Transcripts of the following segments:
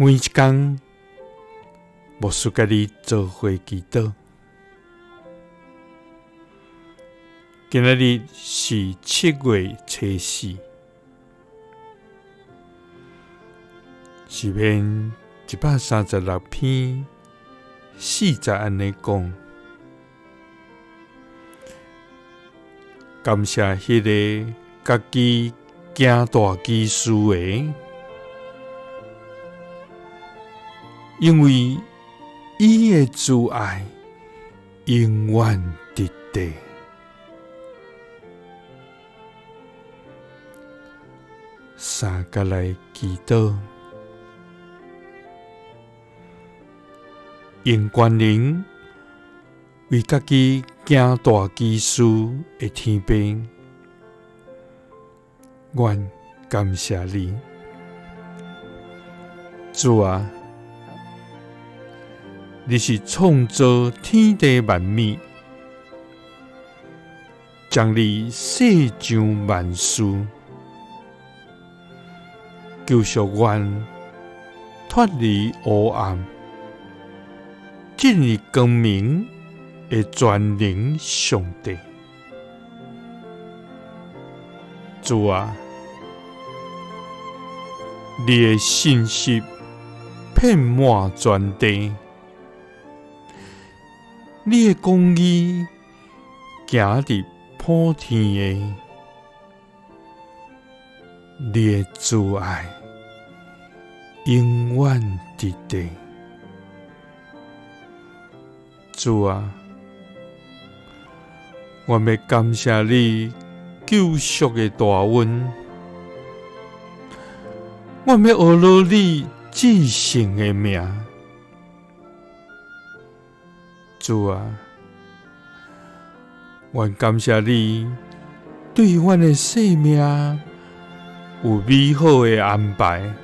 每一天，牧师甲你做伙祈祷。今仔日是7月初4，诗篇136篇40安尼讲：感谢迄个家己行大基事的，因为伊的慈爱永远直地。三甲来祈祷，因关灵为家己行大基事的天父，愿感谢你，主啊！你是创造天地万物，将你世上万事救赎阮脱离黑暗，进入光明的全能上帝。主啊，你的信息遍满全地，你的公义行入普天的，你的慈爱永远直地。主啊，我要感谢你救赎的大恩，我要学了你至圣的名。主啊，愿感谢你对阮的生命有美好的安排。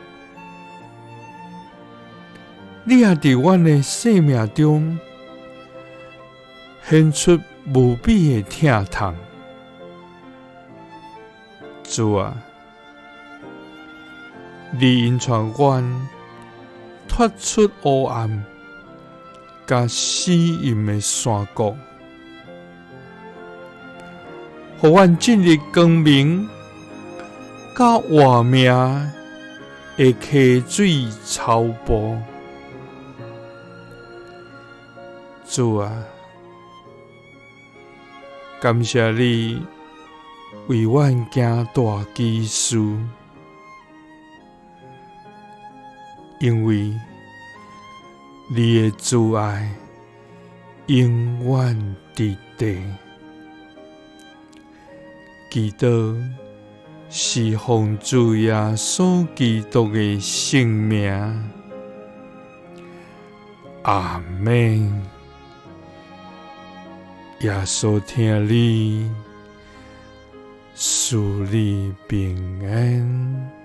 你也伫阮的生命中显出无比的疼痛。主啊，你引带阮脱出黑暗甲死荫的山谷，互阮进入光明甲活命的溪水草坡。主啊，感谢你为阮行大基事，因为你的慈爱永远直地。祈祷是奉主耶稣基督的圣名，阿们。耶稣听你，赐你平安。